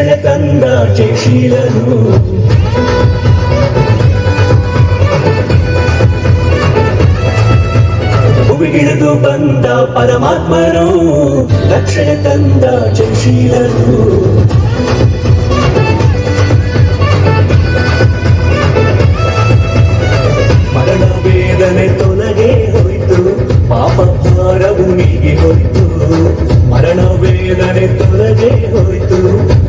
ರಕ್ಷಣೆ ತಂದ ಜಯಶೀಲನು. ಭುವಿಗಿಳಿದು ಬಂದ ಪರಮಾತ್ಮನು ರಕ್ಷಣೆ ತಂದ ಜಯಶೀಲನು. ಮರಣ ವೇದನೆ ತೊಲಗೆ ಹೋಯಿತು, ಪಾಪ ಭಾರವು ನೀಗಿ ಹೋಯಿತು. ಮರಣ ವೇದನೆ ತೊಲಗೆ ಹೋಯಿತು,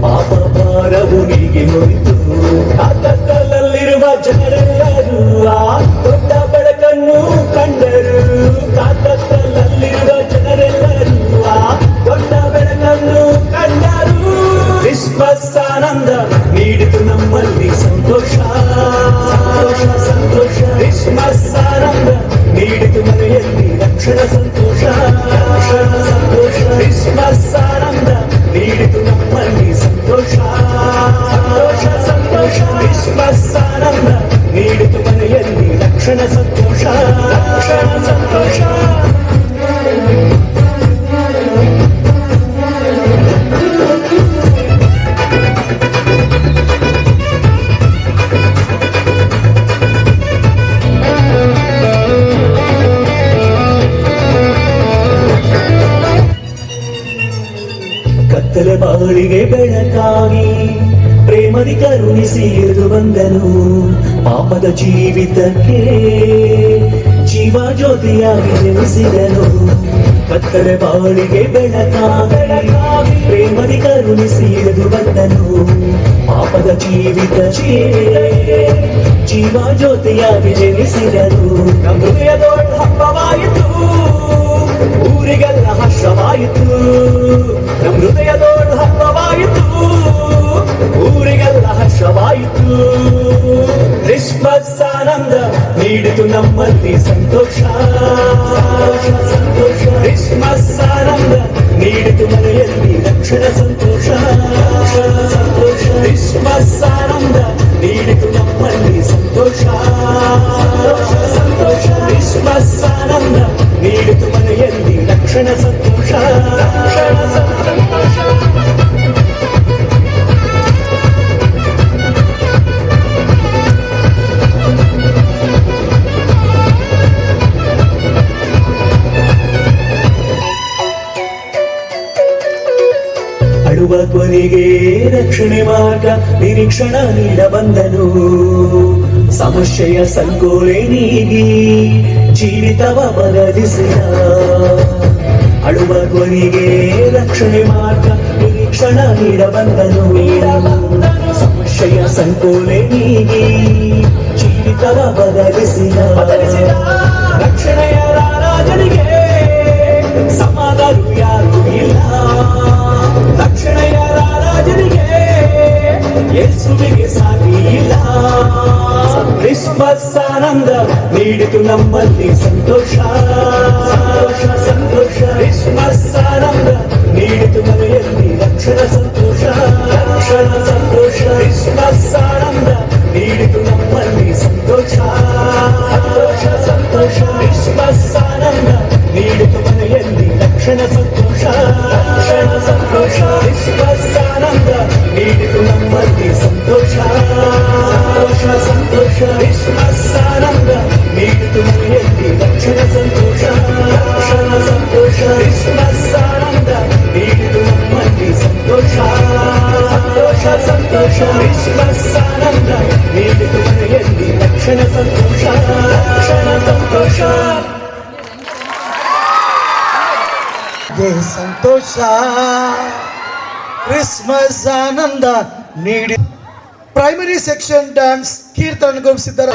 ಪಾಪ ಭಾರವು ನೀಗಿ ಹೋಯಿತು. ಕಾಕತ್ತಲಲ್ಲಿರುವ ಜನರೆಲ್ಲರೂ ಆ ದೊಡ್ಡ ಬೆಳಕನ್ನು ಕಂಡರು. ಕಾಕತ್ತಲಲ್ಲಿರುವ ಜನರೆಲ್ಲರೂ ಆ ದೊಡ್ಡ ಬೆಳಕನ್ನು ಕಂಡರು. ಕ್ರಿಸ್ಮಸ್ ಆನಂದ ನೀಡಿತು ನಮ್ಮಲ್ಲಿ ಸಂತೋಷ, ಸಂತೋಷ ಸಂತೋಷ. ಕ್ರಿಸ್ಮಸ್ ಆನಂದ ನೀಡಿತು ಮನೆಯಲ್ಲಿ ರಕ್ಷಣ ಸಂತೋಷ, ರಕ್ಷಣ ಸಂತೋಷ. ಕ್ರಿಸ್ಮಸ್ ಆನಂದ ನೀಡಿತು ನಮ್ಮಲ್ಲಿ ಸಂತೋಷ, ಸಂತೋಷ ಸಂತೋಷ. ಕ್ರಿಸ್ಮಸ್ ಆನಂದ ನೀಡಿತು ಮನೆಯಲ್ಲಿ ರಕ್ಷಣ ಸಂತೋಷ, ರಕ್ಷಣ ಸಂತೋಷ. ಕತ್ತಲೆ ಬಾಳಿಗೆ ಬೆಳಕಾಗಿ ಪ್ರೇಮದಿ ಕರುಣಿಸಿ ಇಳಿದು ಬಂದನು. ಪಾಪದ ಜೀವಿತಕ್ಕೆ ಜೀವ ಜ್ಯೋತಿಯಾಗಿ ಜನಿಸಿದನು. ಕತ್ತಲೆ ಬಾಳಿಗೆ ಬೆಳಕಾಗಿ ಪ್ರೇಮದಿ ಕರುಣಿಸಿ ಇಳಿದು ಬಂದನು. ಪಾಪದ ಜೀವಿತಕ್ಕೆ ಜೀವ ಜ್ಯೋತಿಯಾಗಿ ಜನಿಸಿದನು. ನಮ್ಮ ಹೃದಯದೊಡ್ಡ ಹಬ್ಬವಾಯಿತು, ಊರಿಗೆಲ್ಲ ಹರ್ಷವಾಯಿತು. ನಮ್ಮ ಹೃದಯದೊಡ್ಡ ಹಬ್ಬವಾಯಿತು, ಊರಿಗೆಲ್ಲ ಹರ್ಷವಾಯಿತು. ಕ್ರಿಸ್ಮಸ್ ಆನಂದ ನೀಡಿತು ನಮ್ಮಲ್ಲಿ ಸಂತೋಷ, ಸಂತೋಷ ಸಂತೋಷ. ಕ್ರಿಸ್ಮಸ್ ಆನಂದ ನೀಡಿತು ಮನೆಯಲ್ಲಿ ರಕ್ಷಣ ಸಂತೋಷ, ರಕ್ಷಣ ಸಂತೋಷ. ಕ್ರಿಸ್ಮಸ್ ಆನಂದ ನೀಡಿತು ನಮ್ಮಲ್ಲಿ ಸಂತೋಷ, ಸಂತೋಷ ಸಂತೋಷ. ಕ್ರಿಸ್ಮಸ್ ಆನಂದ ನೀಡಿತು ಮನೆಯಲ್ಲಿ ರಕ್ಷಣ ಸಂತೋಷ, ರಕ್ಷಣ ಸಂತೋಷ. ಅಳುವ ಕೊನೆಗೆ ರಕ್ಷಣೆ ಮಾರ್ಗ ನಿರೀಕ್ಷಣ ನೀಡ ಬಂದನು. ಸಮಸ್ಯೆಯ ಸಂಕೋಲೆ ನೀಗಿ ಜೀವಿತವ ಬದಲಿಸಿದ. ಅಳುವ ಕೊನೆಗೆ ರಕ್ಷಣೆ ಮಾರ್ಗ ನಿರೀಕ್ಷಣ ನೀಡ ಬಂದನು. ಸಮಸ್ಯೆಯ ಸಂಕೋಲೆ ನೀಗಿ ಜೀವಿತವ ಬದಲಿಸಿದ. ರಕ್ಷಣೆಯ ರಾಜನಿಗೆ ಸಮಾನರು ಯಾರು ಇಲ್ಲ. ರಕ್ಷಣೆಯ ರಾಜನಿಗೆ ಯೇಸುವಿಗೆ ಸಾಟಿ ಇಲ್ಲ. ಕ್ರಿಸ್ಮಸ್ ಆನಂದ ನೀಡಿತು ನಮ್ಮಲ್ಲಿ ಸಂತೋಷ, ಸಂತೋಷ ಸಂತೋಷ. ಕ್ರಿಸ್ಮಸ್ ಆನಂದ ನೀಡಿತು ಮನೆಯಲ್ಲಿ ರಕ್ಷಣ ಸಂತೋಷ, ರಕ್ಷಣ ಸಂತೋಷ. ಕ್ರಿಸ್ಮಸ್ ಆನಂದ ನೀಡಿತು ನಮ್ಮಲ್ಲಿ ಸಂತೋಷ, ಸಂತೋಷ ಸಂತೋಷ. ಕ್ರಿಸ್ಮಸ್ ಆನಂದ ನೀಡಿತು ಮನೆಯಲ್ಲಿ ರಕ್ಷಣ ಸಂತೋಷ, ರಕ್ಷಣ ಸಂತೋಷ. ಕ್ರಿಸ್ಮಸ್ ಆನಂದ ನೀಡಿತು ನಮ್ಮಲ್ಲಿ ಸಂತೋಷ, ಸಂತೋಷ ಸಂತೋಷ. ಕ್ರಿಸ್ಮಸ್ ಆನಂದ ನೀಡಿತು ಮನೆಯಲ್ಲಿ ರಕ್ಷಣ ಸಂತೋಷ, ರಕ್ಷಣ ಸಂತೋಷ. ಕ್ರಿಸ್ಮಸ್ ಆನಂದ ನೀಡಿತು ನಮ್ಮಲ್ಲಿ ಸಂತೋಷ, ಸಂತೋಷ ಸಂತೋಷ. ಕ್ರಿಸ್ಮಸ್ ಆನಂದ ನೀಡಿತು ಮನೆಯಲ್ಲಿ ರಕ್ಷಣ ಸಂತೋಷ, ರಕ್ಷಣ ಸಂತೋಷ. ಸಂತೋಷ ಕ್ರಿಸ್ಮಸ್ ಆನಂದ ನೀಡಿ. ಪ್ರೈಮರಿ ಸೆಕ್ಷನ್ ಡ್ಯಾನ್ಸ್ ಕೀರ್ತನಗೊಳಿಸಿದ್ದಾರೆ.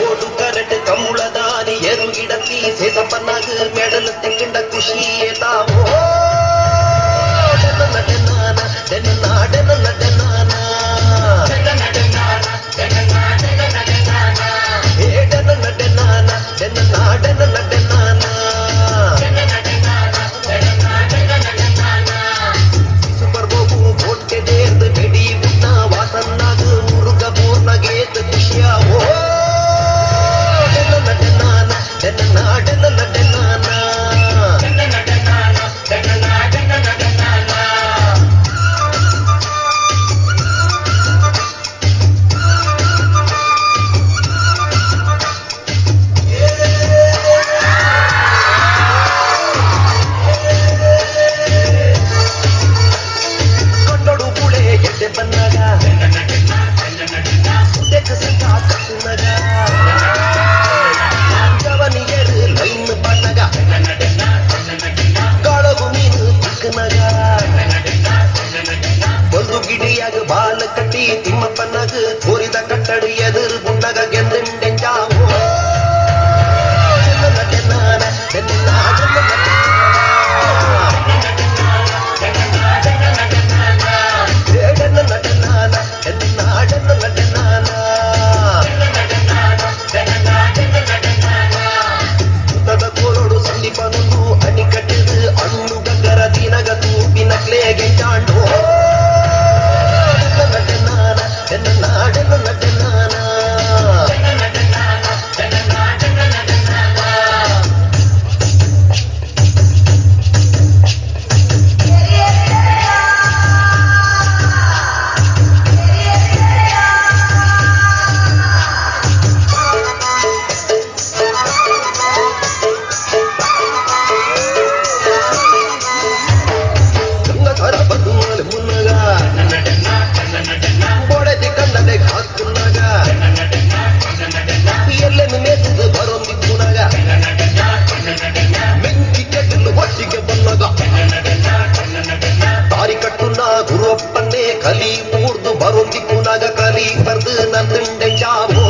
ஓடு கரட்டு கமுளதானி எருகிடத்தி சேசப்பனாகு மெடல் தெக்கிண்ட குஷியே தாமோ டென டெனான டெனா டென டெனானா டென டெனானா டெனா டென டெனானா ஏ டென டெனானா டெனா டென டெனானா டென டெனானா டெனா டென டெனானா சூப்பர் போகு போட்டே தேர்ந்து வெடி உண்ணா வாசன்னாகு முருக பூர்ணகேத் குஷியா ஓ டென டெனானா டெனா டென டெனானா ಕಟ್ಟುನಗ ಜವನಿಯರು ಲೈನ್ ಬಣ್ಣಗ ಕಾಳಗು ಮೀನು ಚಿಕ್ಕನಗ ಒಂದು ಗಿಡಿಯಾಗ ಬಾಲ ಕಟ್ಟಿ ತಿಮ್ಮಪ್ಪನಗ ತೋರಿದ ಕಟ್ಟಡಿ ಎದುರು ಗುಂಡಗ ಗೆಂದೆಂಡೆಂಜಾವೋ ಕೋರೋಡು ಸಂದೀಪನೊಂದು ಅಣಿ ಕಟ್ಟಿದು ಅಣ್ಣು ಗಂಗರ ದಿನಗ ತೂಪಿನ ಕ್ಲೇಗೆ ಚಾಂಡು ಬೊಡೆದಿ ಕನ್ನಡೆ ಹಾಕುನಾಗ ಎಲ್ಲೆನು ಮೇತದು ಬರೋಂದಿಕ್ಕುನಾಗ ಮೆಂಚಿ ಕೆಟ್ಟಲು ಒಟ್ಟಿಗೆ ಬಂದಾಗ ತಾರಿ ಕಟ್ಟುನ ಗುರುವಪ್ಪನ್ನೇ ಕಲಿ ಮೂರ್ದು ಬರೋಂದಿಕ್ಕುನಾಗ ಕಲಿ ಬರ್ದು ನಂದೆ ಜಾವೋ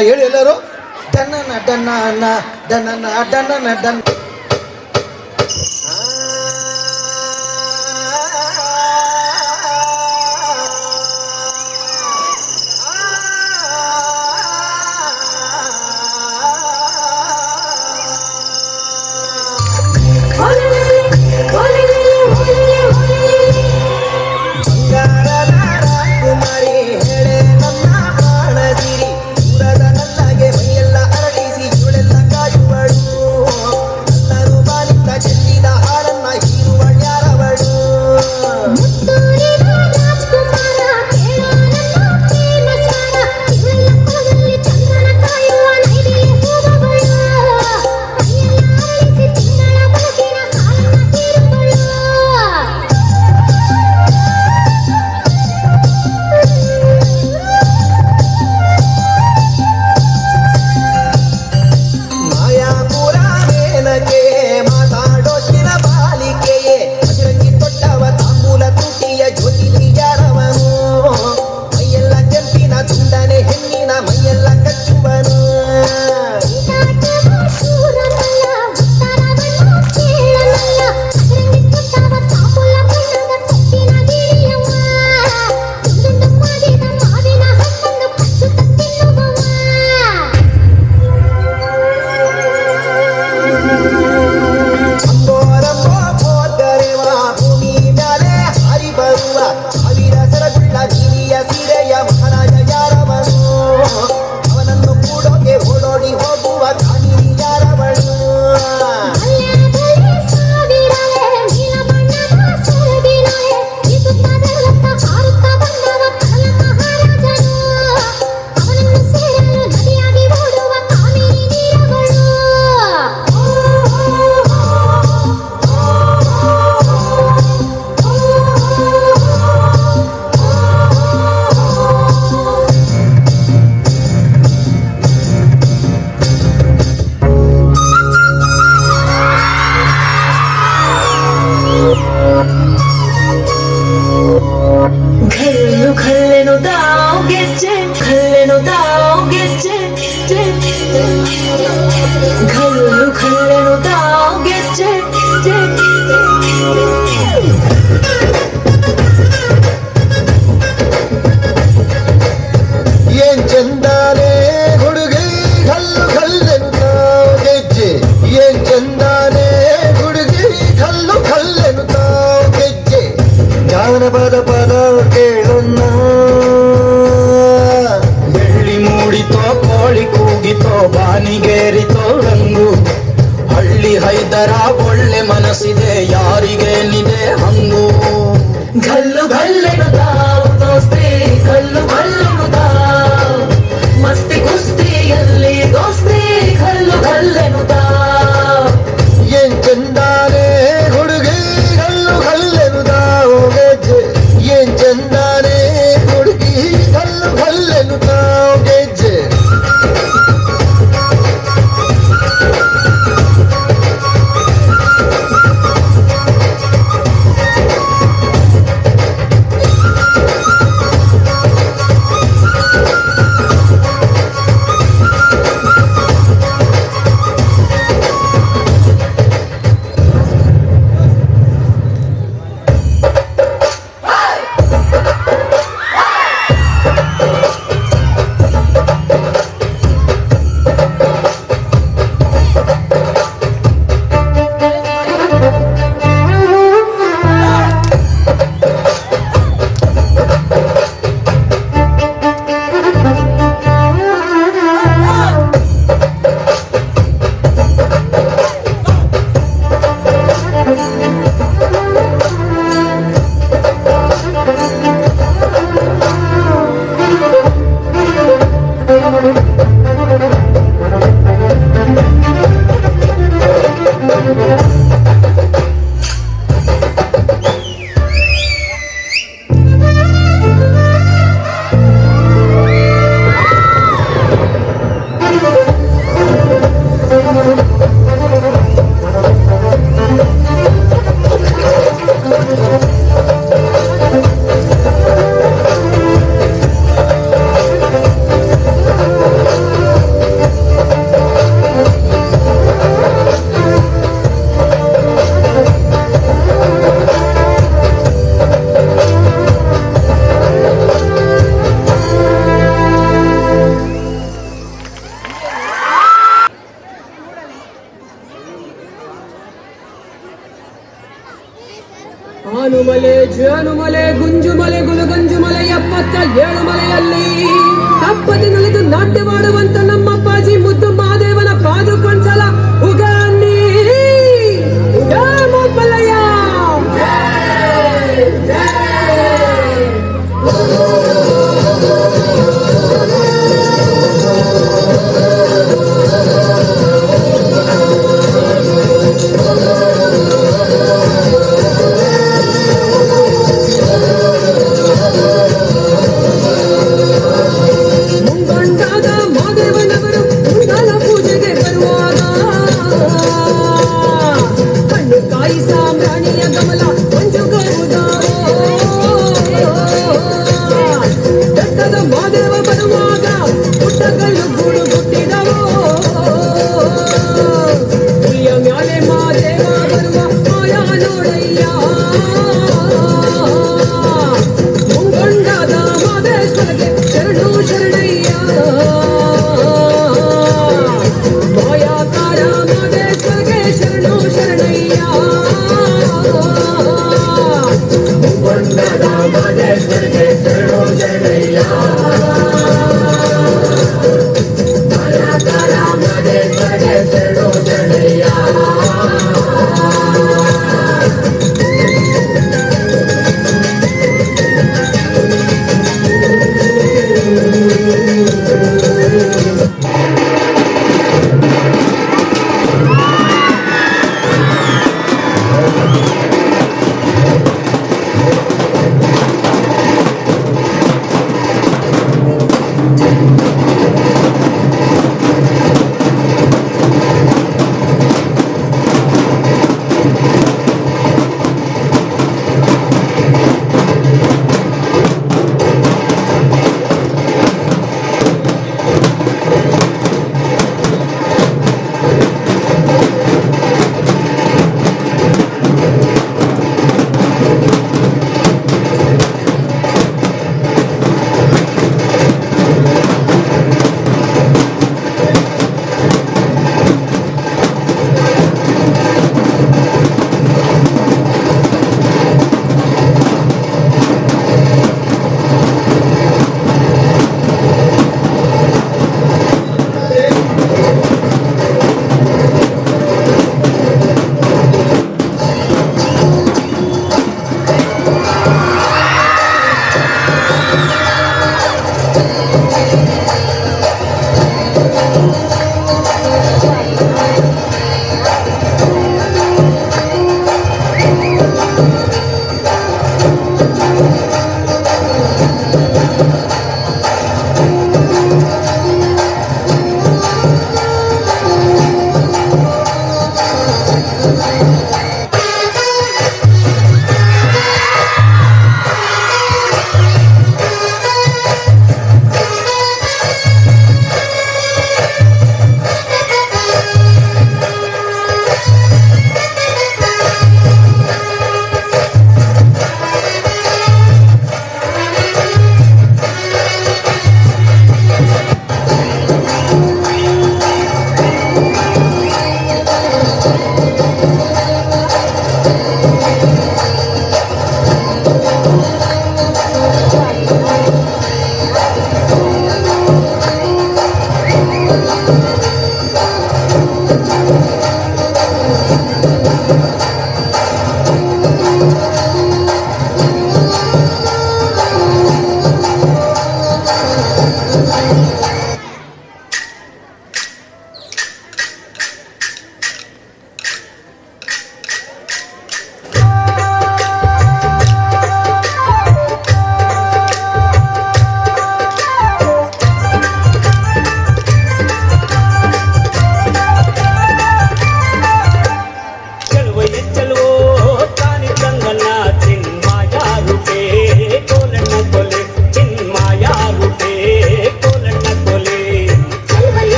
ಹೇಳಿ ಎಲ್ಲರೂ ಡನ್ನ ಡನ್ನ ಡನ್ನ ಡನ್ನ ಡನ್. ತರ ಒಳ್ಳೆ ಮನಸ್ಸಿದೆ ಯಾರಿಗೇನಿದೆ ಹಂಗು ಗಲ್ಲು ಗಲ್ಲೆನುತಾ ದೋಸ್ತಿ ಗಲ್ಲು ಗಲ್ಲೆನುತಾ ಮಸ್ತಿ ಕುಸ್ತಿಯಲ್ಲಿ ದೋಸ್ತಿ ಗಲ್ಲು ಗಲ್ಲೆನುತಾ ಏನ್ ಚಂದಾನೆ ಹುಡುಗಿ ಗಲ್ಲು ಗಲ್ಲೆನುತಾ ಗೆಜ್ಜೆ ಏನ್ ಚಂದಾನೆ ಹುಡುಗಿ ಗಲ್ಲು ಗಲ್ಲೆನುತಾ ಗೆಜ್ಜೆ ಆನುಮಲೆ ಜೇನುಮಲೆ ಗುಂಜುಮಲೆ ಗುಲಗಂಜುಮಲೆ 77 ಮಲೆಯಲ್ಲಿ ತಪ್ಪದೆ ನಲಿದು ನಾಟ್ಯವಾಡುವಂತ ನಮ್ಮಪ್ಪಾಜಿ ಮುದ್ದು ಮಹಾದೇವನ ಪಾದುಕೊಂಡ್ಸಲ ಉಗಾನಿ ಉಗಾ ಮಲ್ಲಯ್ಯ ಮುಂಗೊಂಡಾಗ ಮಾದೇವನವರು ಮುಂಗಾಲ ಪೂಜೆಗೆ ಬರುವಾಗ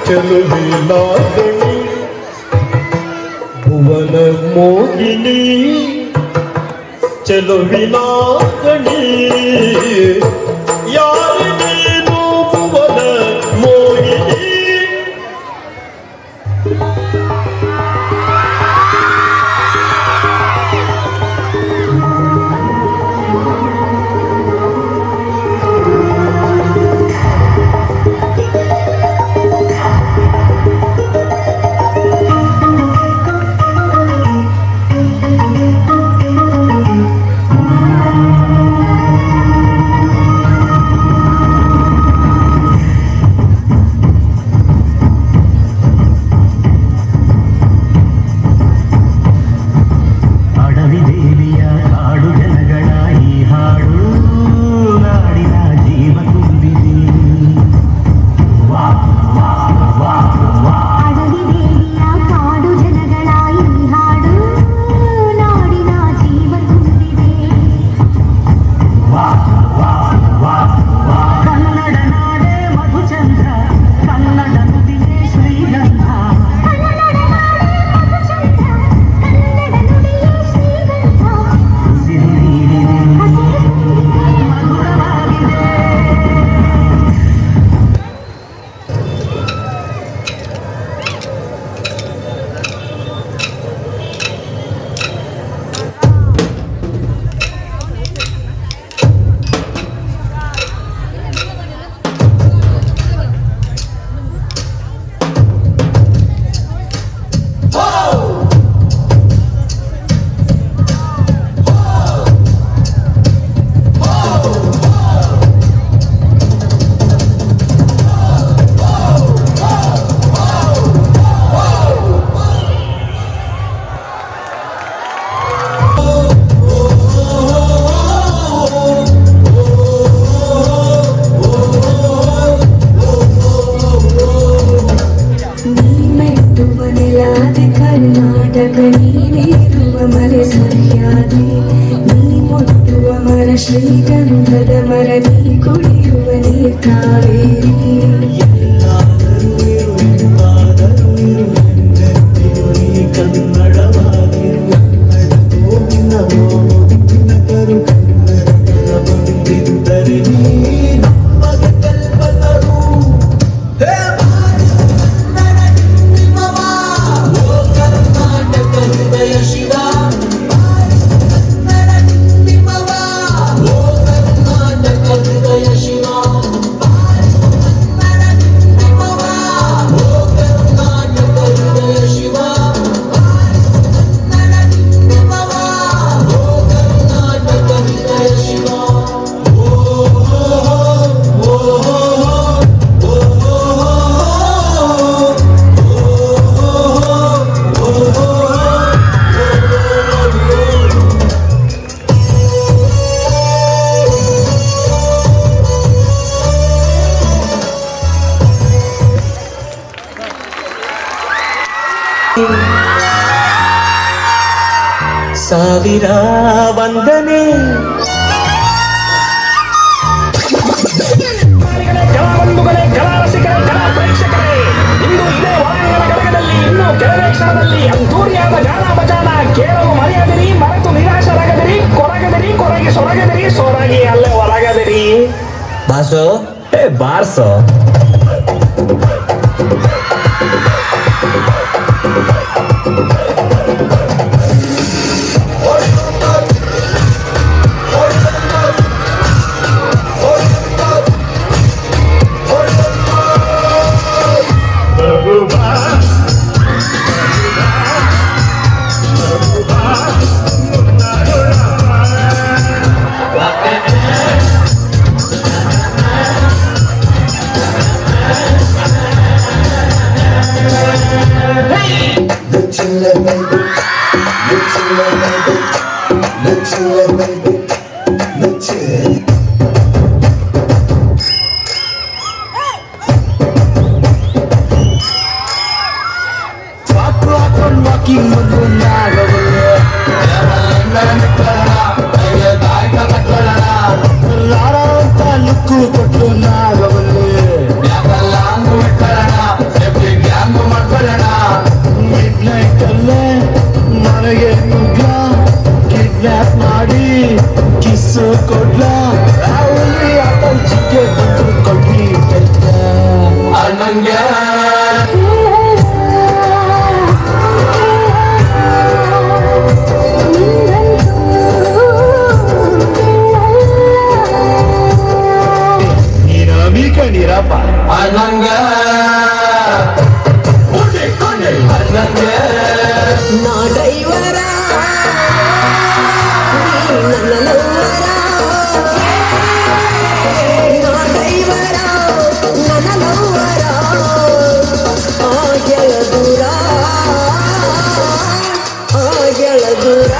ಚೆಲುವಿನಾಗಣಿ ಭುವನ ಮೋಹಿನಿ ಚೆಲುವಿನಾಗಣಿ ಯಾರಿಗೇನು ಭುವನ ಮೋಹಿನಿ ಮರದಿ ನೀ ಮುಟ್ಟುವ ಮರ ಶ್ರೀಗಂಧದ ಮರ ನೀ ಕುಡಿಯುವ ನೀ ಕಾವೇರಿ ಎಲ್ಲಾದರೂ ಇರು ಎಂದಾದರೂ ಇರು ಎಂದೆಂದಿಗೂ ನೀ ಕನ್ನಡವಾಗಿರು ಕನ್ನಡವೋ ನಿನ್ನವೋ ನಿನ್ನ ಕರು ಕನ್ನಡ ಬಂದಿದ್ದರೆ ನೀ ನಮಗೆ ಕಲ್ಪತರು ಹೇ ಕನ್ನಡ ನಿಮ್ಮವ ಓ ಕರ್ನಾಟಕ ಹೃದಯ ಶಿವ ಕನ್ನಡ ನಿಮ್ಮವ ಓ ಕರ್ನಾಟಕ ಹೃದಯ ಶಿವ ಕನ್ನಡ ನಿಮ್ಮವ ಓ ಕರ್ನಾಟಕ ಹೃದಯ ಶಿವ ಕನ್ನಡ ನಿಮ್ಮವ ಓ ಕರ್ನಾಟಕ ಹೃದಯ ಶಿವ ಸಾವಿರ ವಂದನೆ ಕಲಾಬಂಧುಗಳೇ, ಕಲಾರಸಿಕರೇ, ಕಲಾ ಪ್ರೇಕ್ಷಕರೇ, ಇಂದು ಇದೇ ವಾಣಿಗಳ ಘಟಕದಲ್ಲಿ ಇನ್ನೂ ಕೆಲವೇ ಕ್ಷಣದಲ್ಲಿ ಅದ್ದೂರಿಯಾದ ಗಾನ ಭಜಾನ ಕೇಳಲು ಮರೆಯದಿರಿ, ಮರೆತು ನಿರಾಶರಾಗದಿರಿ, ಕೊರಗದಿರಿ, ಕೊರಗಿ ಸೊರಗದಿರಿ, ಸೊರಗಿ ಅಲ್ಲೇ ಹೊರಗದಿರಿ. ಬಾಸು ಬಾರ್ಸೋ ಕೊಟ್ಟು ನಾಗವಲ್ಲಿ ಮಿಡ್ ನೈಟ್ ಅಲ್ಲೇ ಮನೆಗೆ ನುಗ್ಲ ಕಿಡ್ನಾಪ್ ಮಾಡಿ ಕಿಸ್ಸು ಕೊಡ್ಲ ಅವಲ್ಲಿ ಚಿಕ್ಕೆ ಬಂದು ಕೊಡ್ಲಿ ಅನ್ನಂಗೆ ನೀರಪ್ಪ ಅನ್ನಂಗ ನಾ ಡೈವರ ನನ್ನ ಲವ್ವರ ನಾ ಡೈವರ ನನ್ನ ಲವ್ವರ ಆ ಗೆಳದೂರ ಆ ಗೆಳದೂರ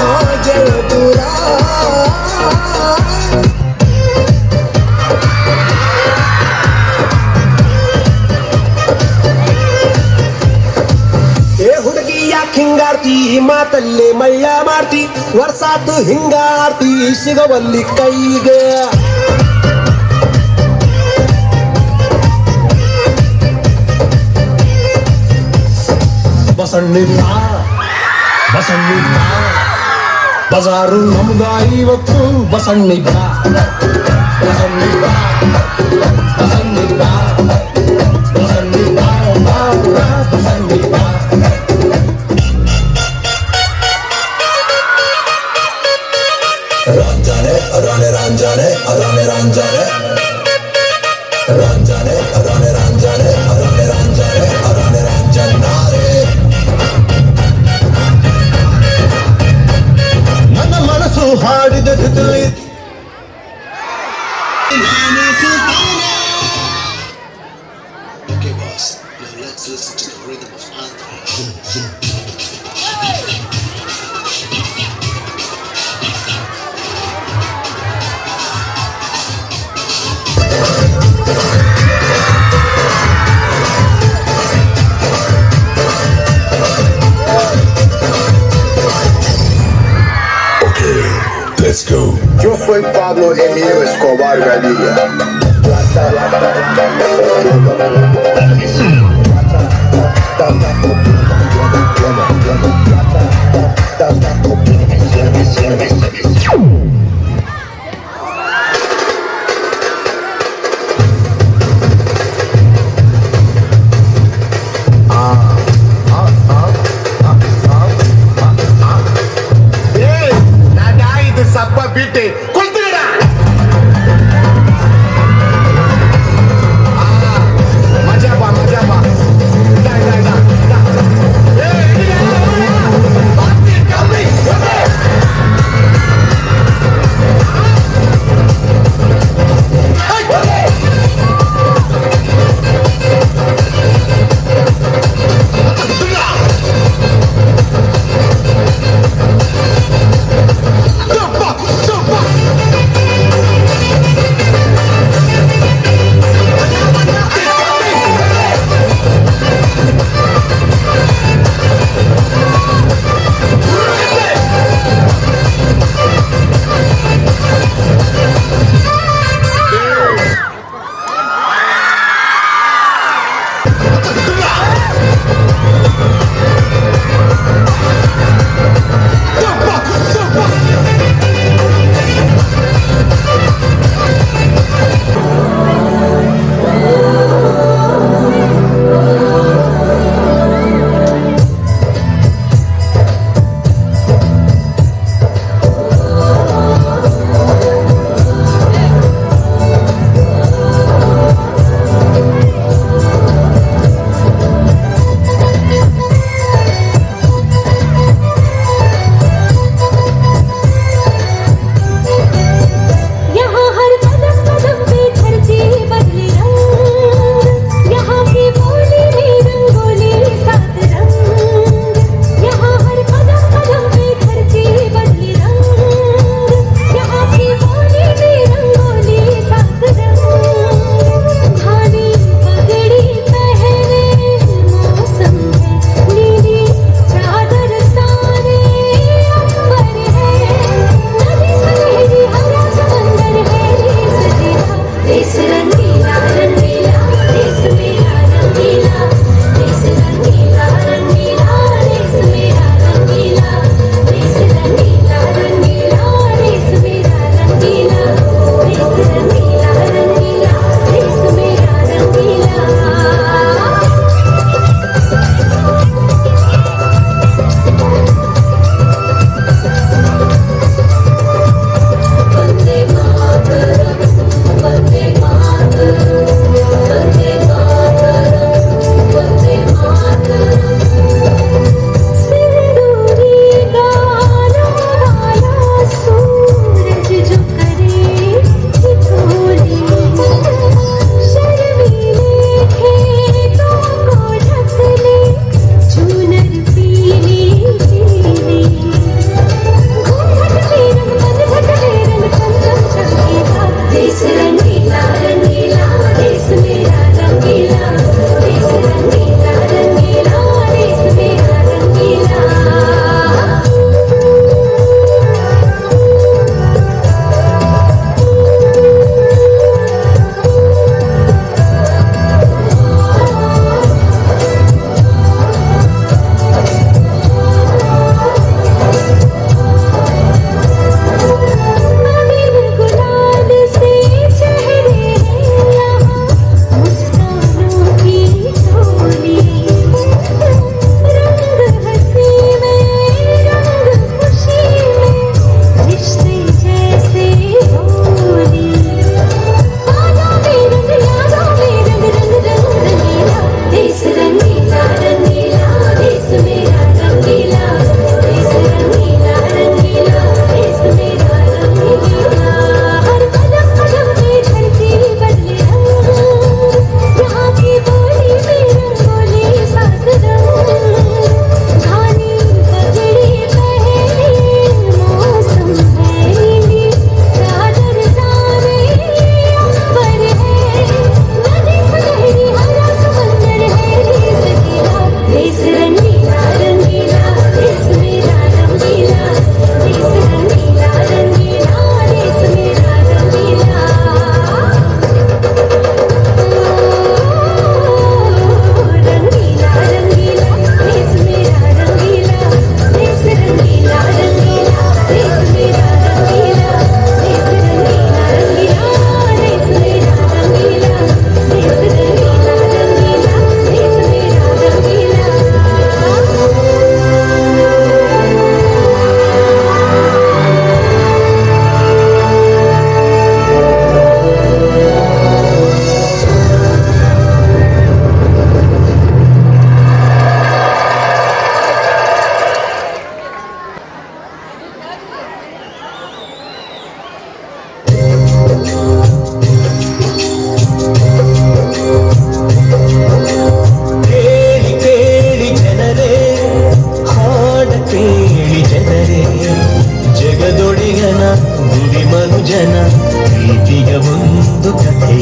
ಆ ಗೆಳದೂರ ಹಿಂಗಾರ್ತಿ ಮಾತಲ್ಲಿ ಮಳ್ಳ ಮಾಡ್ತಿ ವರ್ಷಾತು ಹಿಂಗಾರ್ತಿ ಸಿಗವಲ್ಲಿ ಕೈಗೆ ಬಸಣ್ಣಿಲ್ಲ ಬಸಣ್ಣಿಲ್ಲ ಬಜಾರು ನಮ್ಗ ಇವತ್ತು ಬಸಣ್ಣಿಲ್ಲ ಬಸಣ್ಣಿಲ್ಲ ಬಸಣ್ಣಿಲ್ಲ ಬಸಣ್ಣಿಲ್ಲ ಬಸಣ್ಣಿಲ್ಲ Ranjane, arane ranjane, arane ranjane. Ranjane, arane ranjane, arane ranjane, arane ranjanare. ನನ್ನ ಮನಸ್ಸು ಹಾಡಿದ Yo soy Pablo Emilio Escobar Gaviria. ಇದು ಸಬ್ಬ ಬಿಟ್ಟಿ ಕುಂತಿಡ ಮಜಾ ಬಾ ಮಜಾ ಬಾ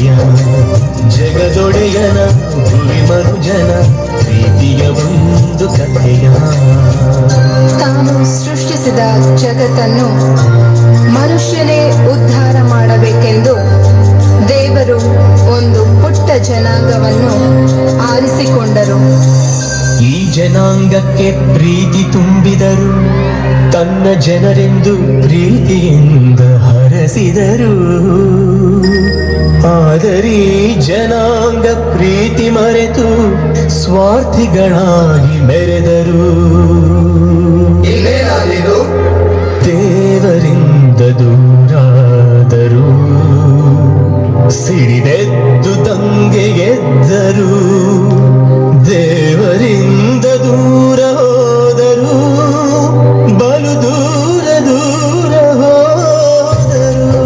ಕಥೆಯ ಜಗದೊಡೆಯನ ಭುವಿ ಮನುಜನ ಪ್ರೀತಿಯ ಒಂದು ಕಥೆಯ. ತಾನು ಸೃಷ್ಟಿಸಿದ ಜಗತ್ತನ್ನು ಮನುಷ್ಯನೇ ಉದ್ಧಾರ ಮಾಡಬೇಕೆಂದು ದೇವರು ಒಂದು ಪುಟ್ಟ ಜನಾಂಗವನ್ನು ಆರಿಸಿಕೊಂಡರು. ಈ ಜನಾಂಗಕ್ಕೆ ಪ್ರೀತಿ ತುಂಬಿದರು, ತನ್ನ ಜನರೆಂದು ಪ್ರೀತಿಯಿಂದ ಹರಸಿದರು. ಆದರೆ ಜನಾಂಗ ಪ್ರೀತಿ ಮರೆತು ಸ್ವಾರ್ಥಿಗಳಾಗಿ ಮೆರೆದರು. ಇನ್ನೇನಾದೀತು? ದೇವರಿಂದ ದೂರಾದರು, ಸಿಡಿದೆದ್ದು ದಂಗೆಗೆದ್ದರು. ದೇವರಿಂದ ದೂರ ಹೋದರು, ಬಲು ದೂರ ದೂರ ಹೋದರು.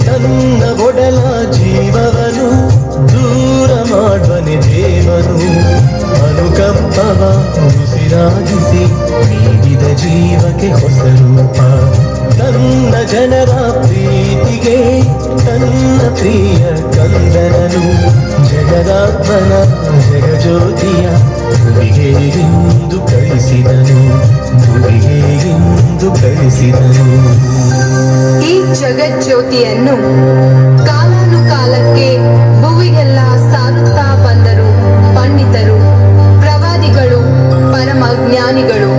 ನನ್ನ ಒಡಲ ಜೀವವನು ದೂರ ಮಾಡುವನೆ ದೇವನು. ಅನುಕಂಪವ ಉಸಿರಾಗಿಸಿ ನೀಡಿದ ಜೀವಕ್ಕೆ ಹೊಸ ರೂಪ. ನನ್ನ ಜನರ ಪ್ರೀತಿಗೆ ತನ್ನ ಪ್ರಿಯ ಕಂದನನು ಜಗದಾತ್ಮನ ಜಗಜ್ಯೋತಿಯ ಭುವಿಗೆ ಎಂದು ಕಳಿಸಿದನು, ಭುವಿಗೆ ಎಂದು ಕಳಿಸಿದನು. ಈ ಜಗಜ್ಯೋತಿಯನ್ನು ಕಾಲಾನುಕಾಲಕ್ಕೆ ಭುವಿಗೆಲ್ಲ ಸಾರುತ್ತಾ ಬಂದರು ಪಂಡಿತರು, ಪ್ರವಾದಿಗಳು, ಪರಮ ಜ್ಞಾನಿಗಳು.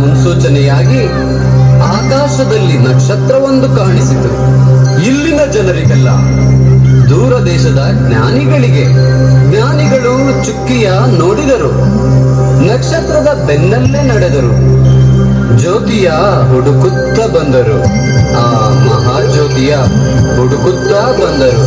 ಮುನ್ಸೂಚನೆಯಾಗಿ ಆಕಾಶದಲ್ಲಿ ನಕ್ಷತ್ರವೊಂದು ಕಾಣಿಸಿತು. ಇಲ್ಲಿನ ಜನರಿಗೆಲ್ಲ, ದೂರ ದೇಶದ ಜ್ಞಾನಿಗಳಿಗೆ, ಜ್ಞಾನಿಗಳು ಚುಕ್ಕಿಯ ನೋಡಿದರು, ನಕ್ಷತ್ರದ ಬೆನ್ನಲ್ಲೇ ನಡೆದರು, ಜ್ಯೋತಿಯ ಹುಡುಕುತ್ತ ಬಂದರು, ಆ ಮಹಾಜ್ಯೋತಿಯ ಹುಡುಕುತ್ತ ಬಂದರು.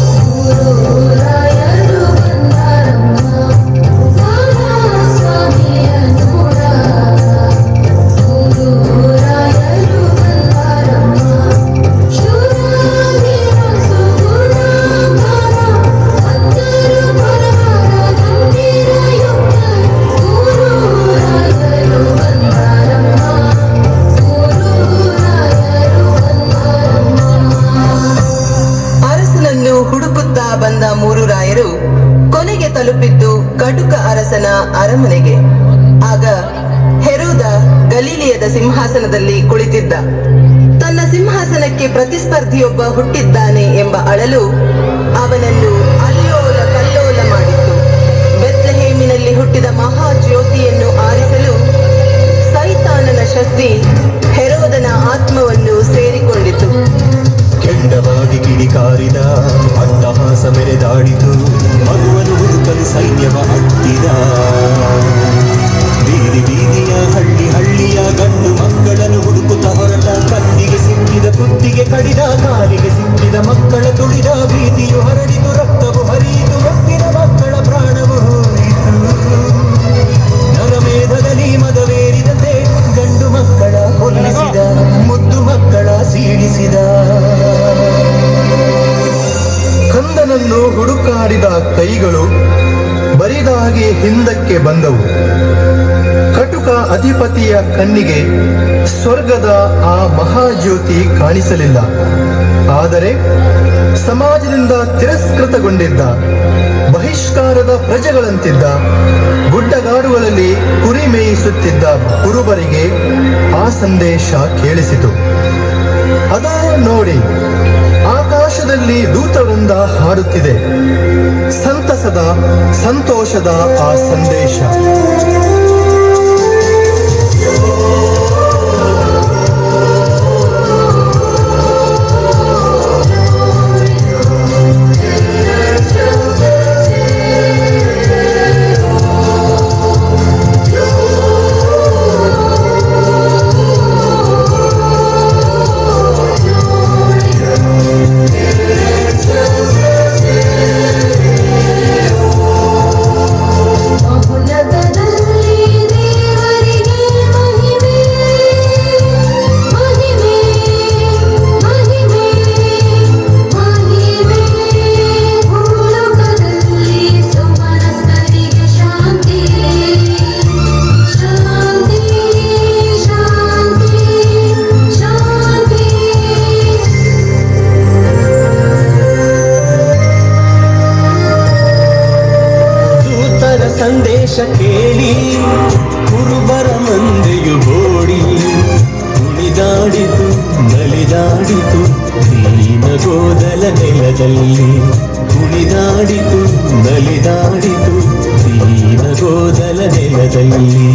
ಬಂದ ಮೂರು ರಾಯರು ಕೊನೆಗೆ ತಲುಪಿದ್ದು ಕಟುಕ ಅರಸನ ಅರಮನೆಗೆ. ಆಗ ಹೆರೋದ ಗಲೀಲಿಯದ ಸಿಂಹಾಸನದಲ್ಲಿ ಕುಳಿತಿದ್ದ. ತನ್ನ ಸಿಂಹಾಸನಕ್ಕೆ ಪ್ರತಿಸ್ಪರ್ಧಿಯೊಬ್ಬ ಹುಟ್ಟಿದ್ದಾನೆ ಎಂಬ ಅಳಲು ಅವನನ್ನು ಅಲ್ಲೋಲ ಕಲ್ಲೋಲ ಮಾಡಿತ್ತು. ಬೆತ್ಲೆಹೇಮಿನಲ್ಲಿ ಹುಟ್ಟಿದ ಮಹಾ ಜ್ಯೋತಿಯನ್ನು ಆರಿಸಲು ಸೈತಾನನ ಶಕ್ತಿ ಹೆರೋದನ ಆತ್ಮವನ್ನು ಸೇರಿಕೊಂಡಿತು. ಕೆಂಡವಾಗಿ ಕಿಡಿಕಾರಿದ ಅಟ್ಟಹಾಸ ಮೆರೆದಾಡಿತು, ಮಗುವನ್ನು ಹುಡುಕಲು ಸೈನ್ಯವ ಹತ್ತಿದ. ಬೀದಿ ಬೀದಿಯ ಹಳ್ಳಿ ಹಳ್ಳಿಯ ಗಂಡು ಮಕ್ಕಳನ್ನು ಹುಡುಕುತ್ತ ಹೊರಟ, ಕತ್ತಿಗೆ ಸಿಕ್ಕಿದ ಕುತ್ತಿಗೆ ಕಡಿದ, ಕಾಲಿಗೆ ಸಿಕ್ಕಿದ ಮಕ್ಕಳ ತುಳಿದ. ಭೀತಿಯು ಹರಡಿತು, ರಕ್ತವು ಹರಿಯಿತು, ಮತ್ತಿನ ಮಕ್ಕಳ ಪ್ರಾಣವು ಹೋಯಿತು. ನರಮೇಧದಲ್ಲಿ ಮದವೇರಿದಂತೆ ಗಂಡು ಮಕ್ಕಳ ಕೊಲ್ಲಿಸಿದ, ಮುದ್ದು ಮಕ್ಕಳ ಸೀಳಿಸಿದ. ತೋರಿಸಿದ. ಕಂದನನ್ನು ಹುಡುಕಾಡಿದ ಕೈಗಳು ಬರಿದಾಗಿ ಹಿಂದಕ್ಕೆ ಬಂದವು. ಕಟುಕ ಅಧಿಪತಿಯ ಕಣ್ಣಿಗೆ ಸ್ವರ್ಗದ ಆ ಮಹಾಜ್ಯೋತಿ ಕಾಣಿಸಲಿಲ್ಲ. ಆದರೆ ಸಮಾಜದಿಂದ ತಿರಸ್ಕೃತಗೊಂಡಿದ್ದ ಬಹಿಷ್ಕಾರದ ಪ್ರಜೆಗಳಂತಿದ್ದ ಗುಡ್ಡಗಾಡುಗಳಲ್ಲಿ ಕುರಿ ಮೇಯಿಸುತ್ತಿದ್ದ ಕುರುಬರಿಗೆ ಆ ಸಂದೇಶ ಕೇಳಿಸಿತು. ಅದೋ ನೋಡಿ, ಆಕಾಶದಲ್ಲಿ ದೂತವೃಂದ ಹಾಡುತ್ತಿದೆ. ಸಂತಸದ ಸಂತೋಷದ ಆ ಸಂದೇಶ. ಸಂದೇಶ ಕೇಳಿ ಕುರುಬರ ಮಂದೆಯು ಓಡಿ ಕುಣಿದಾಡಿತು ನಲಿದಾಡಿತು ದೀನಗೋದಲ ನೆಲದಲ್ಲಿ. ಕುಣಿದಾಡಿತು ನಲಿದಾಡಿತು ದೀನಗೋದಲ ನೆಲದಲ್ಲಿ.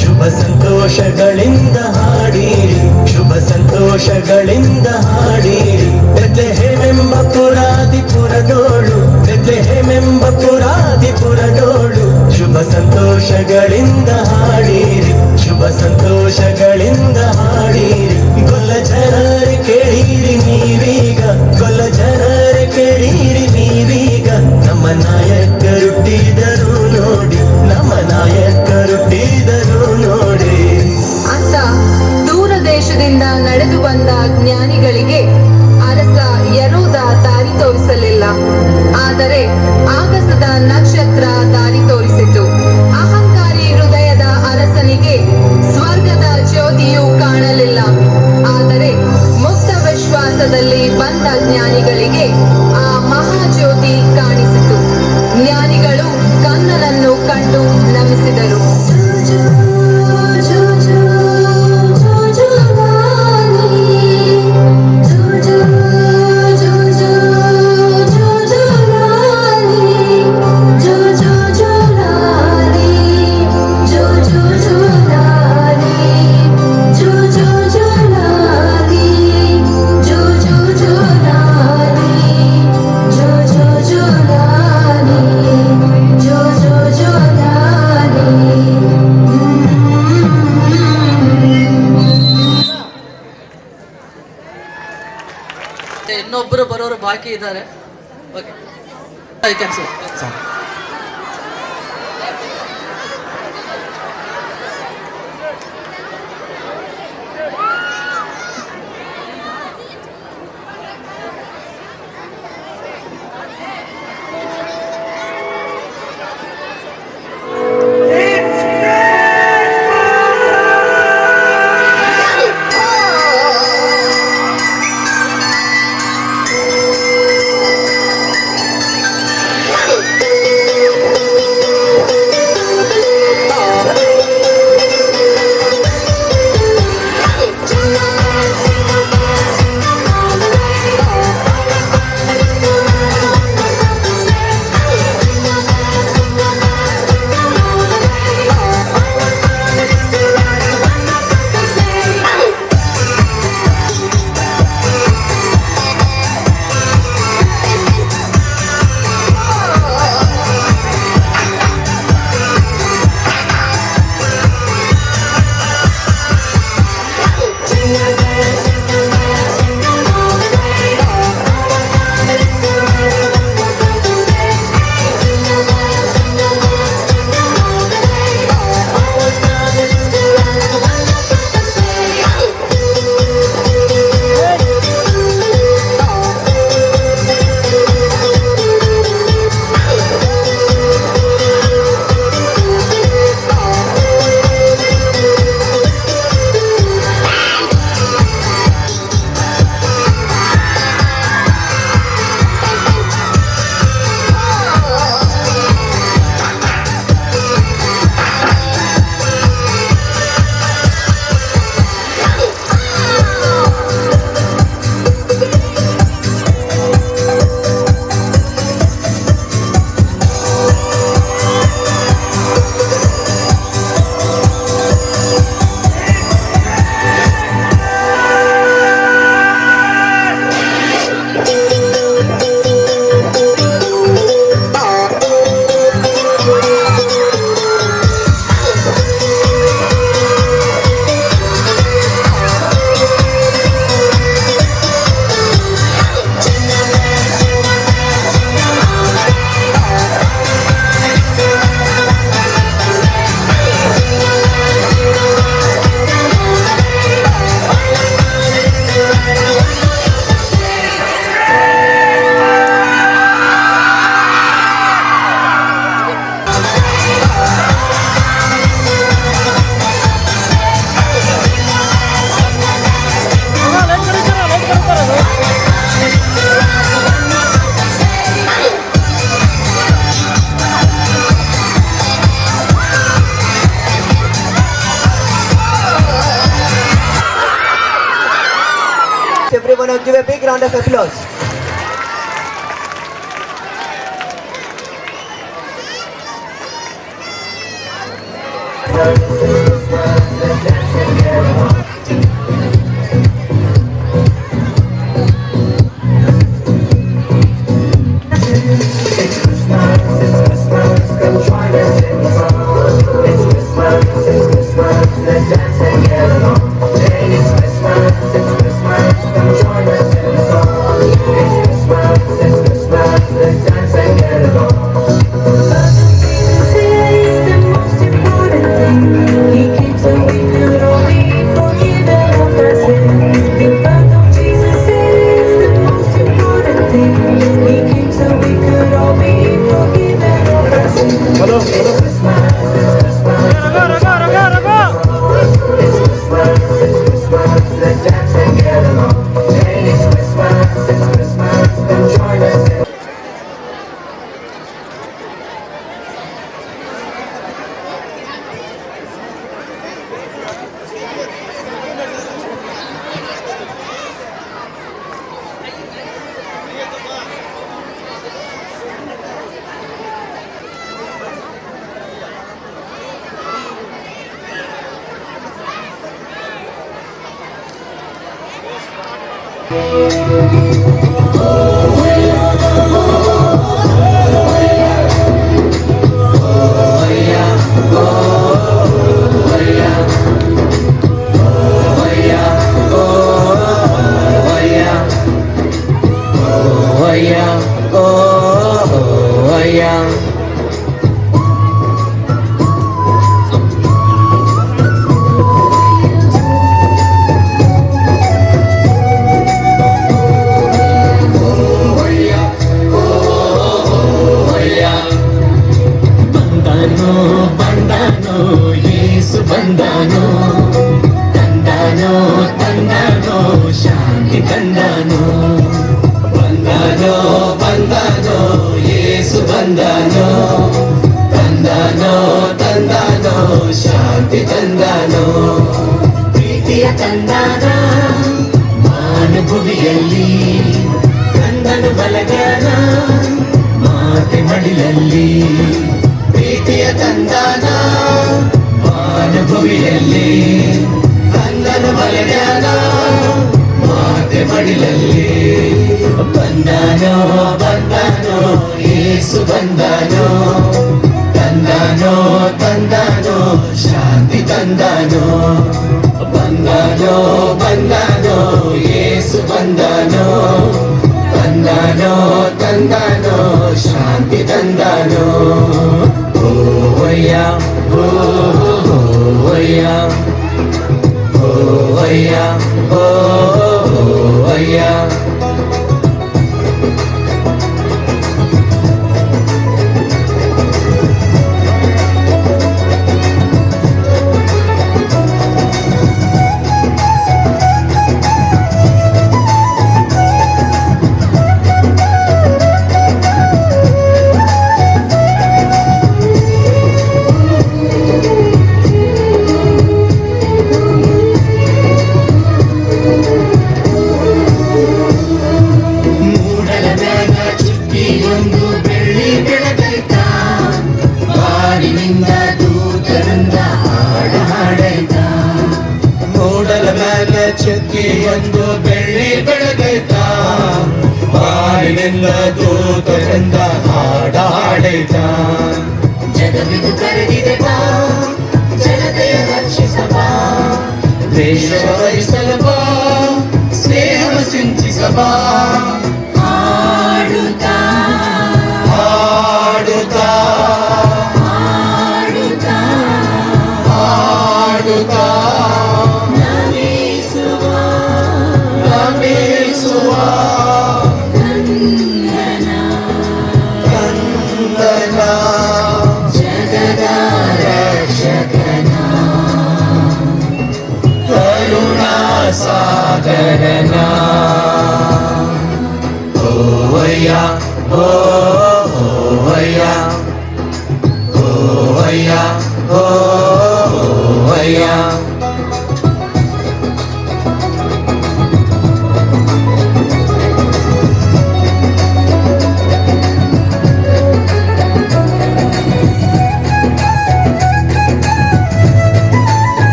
ಶುಭ ಸಂತೋಷಗಳಿಂದ ಹಾಡಿರಿ, ಶುಭ ಸಂತೋಷಗಳಿಂದ ಹಾಡಿರಿ. ಬೆತ್ಲೆಹೇಮೆಂಬ ಪುರಾದಿಪುರದೋಳು, ಬೆತ್ಲೆಹೇಮೆಂಬ ಪುರಾದಿಪುರದೋಳು. ಶುಭ ಸಂತೋಷಗಳಿಂದ ಹಾಡಿರಿ, ಶುಭ ಸಂತೋಷಗಳಿಂದ ಹಾಡಿರಿ. ಗೊಲ್ಲ ಜನರೇ ಕೇಳಿರಿ ನೀವೀಗ, ಗೊಲ್ಲ ಜನರೇ ಕೇಳಿರಿ ನೀವೀಗ. ನಮ್ಮ ನಾಯಕರುಟ್ಟಿದರು ನೋಡಿ, ನಮ್ಮ ನಾಯಕರುಟ್ಟಿದರು ನೋಡಿ. ಅಂತ ದೂರ ದೇಶದಿಂದ ನಡೆದು ಬಂದ ಜ್ಞಾನಿಗಳಿಗೆ ಅರಸ ಯೆಹೂದ ದಾರಿ ತೋರಿಸಲಿಲ್ಲ. ಆದರೆ ಆಗಸದ ನಕ್ಷತ್ರ ದಾರಿ ತೋರಿಸಿತು. ಅಹಂಕಾರಿ ಹೃದಯದ ಅರಸನಿಗೆ ಸ್ವರ್ಗದ ಜ್ಯೋತಿಯು ಕಾಣಲಿಲ್ಲ. ಆದರೆ ಮುಕ್ತ ವಿಶ್ವಾಸದಲ್ಲಿ ಬಂದ ಜ್ಞಾನಿಗಳಿಗೆ ಆ ಮಹಾಜ್ಯೋತಿ ಕಾಣಿಸಿತು. ಜ್ಞಾನಿಗಳು ಕನ್ನನನ್ನು ಕಂಡು ನಮಿಸಿದರು. ಇನ್ನೊಬ್ಬರು ಬರೋರು ಬಾಕಿ ಇದ್ದಾರೆ. Okay, on and give a big round of applause.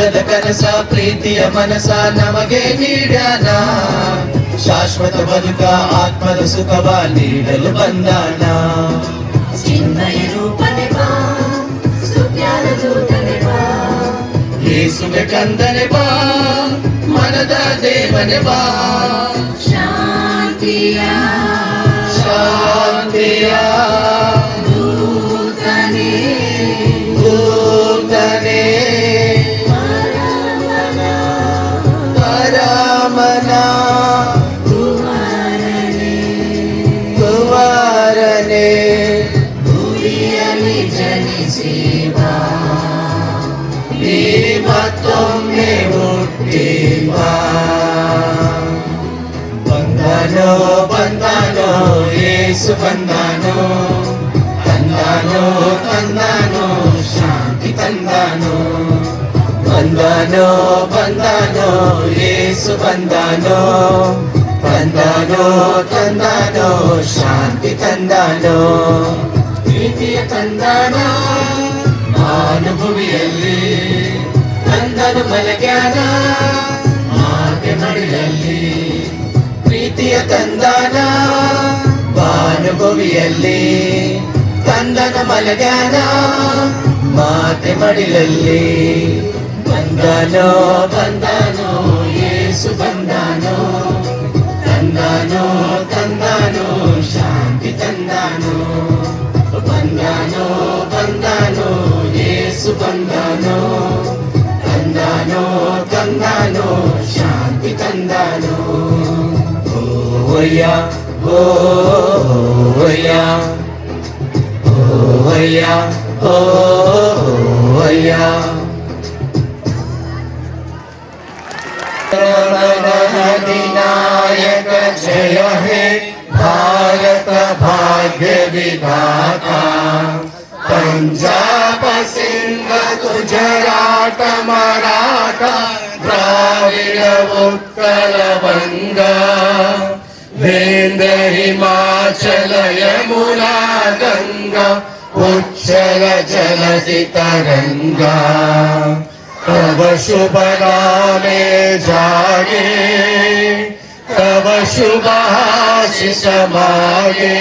ಜೀವನದ ಕನಸ ಪ್ರೀತಿಯ ಮನಸ ನಮಗೆ ನೀಡ್ಯಾನ ಶಾಶ್ವತ ಬದುಕ ಆತ್ಮದ ಸುಖವ ನೀಡಲು ಬಂದಾನ ಚಿನ್ಮಯ ರೂಪನೆ ಬಾ ಸುಜ್ಞಾನ ದೂತನೆ ಬಾ ಯೇಸುವೆ ಕಂದನೆ ಬಾ ಮನದ ದೇವನೆ ಬಾ ಶಾಂತಿಯ ಶಾಂತಿಯ ದೂತನೆ ದೂತನೆ ಪರಮನ ಕುಮಾರನೆ ಭೂಮಿಯಲ್ಲಿ ಜನಿಸಿ ಬಾ ನೀ ಮತ್ತೊಮ್ಮೆ ಹುಟ್ಟಿ ಬಾ ಬಂದನೋ ಬಂದನೋ ಯೇಸು ಬಂದನೋ ತಂದನೋ ತಂದನೋ ಶಾಂತಿ ತಂದನೋ ಬಂದನೋ ಬಂದನೋ ಯೇಸು ಬಂದನೋ ತಂದನೋ ತಂದನೋ ಶಾಂತಿ ತಂದನೋ ಪ್ರೀತಿಯ ತಂದನ ಅನುಭವಿಯಲ್ಲಿ ತಂದನು ಮಲಗ್ಯಾನ ಮಾತೆ ಮಡಿಲಲ್ಲಿ ಪ್ರೀತಿಯ ತಂದನ ಬಾನುಭವಿಯಲ್ಲಿ ತಂದನ ಮಲಗ್ಯಾನ ಮಾತೆ ಮಡಿಲಲ್ಲಿ ಬಂದನೋ ಬಂದನೋ ಯೇಸು ಬಂದನೋ ತಂದನೋ ತಂದನೋ ಶಾಂತಿ ತಂದನೋ ಬಂದನೋ ಬಂದನೋ ಯೇಸು ಬಂದನೋ ತಂದನೋ ತಂದನೋ ಶಾಂತಿ ತಂದನೋ ಓಯ್ಯ ಓಯ್ಯ ಓಯ್ಯ ಓಯ್ಯ अधिनायक जय हे भारत भाग्य विधाता पंजाब सिंध गुजरात मराठा द्राविड उत्कल बंगा विंध्य हिमाचल यमुना गंगा उच्चल जलधि तरंगा तब शुभ नामे जागे तब शुभ आशीष मागे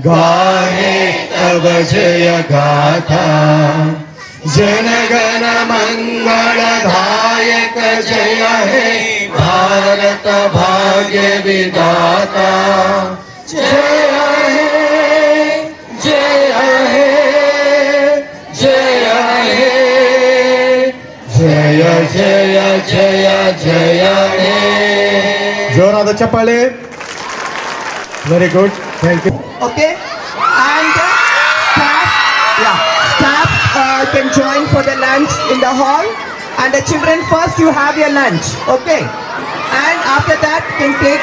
गाहे तब जय गाथा जनगण मंगलदायक जय हे भारत भाग्य विधाता जय हे जय हे जय हे ಜಯ ಜಯ ಜಯ ಜಯ ಹೇ ಜೋರಾದ ಚಪ್ಪಾಳೆ. Very good, thank you. Okay, and staff can join for the lunch in the hall, and the children first you have your lunch, okay, and after that you can take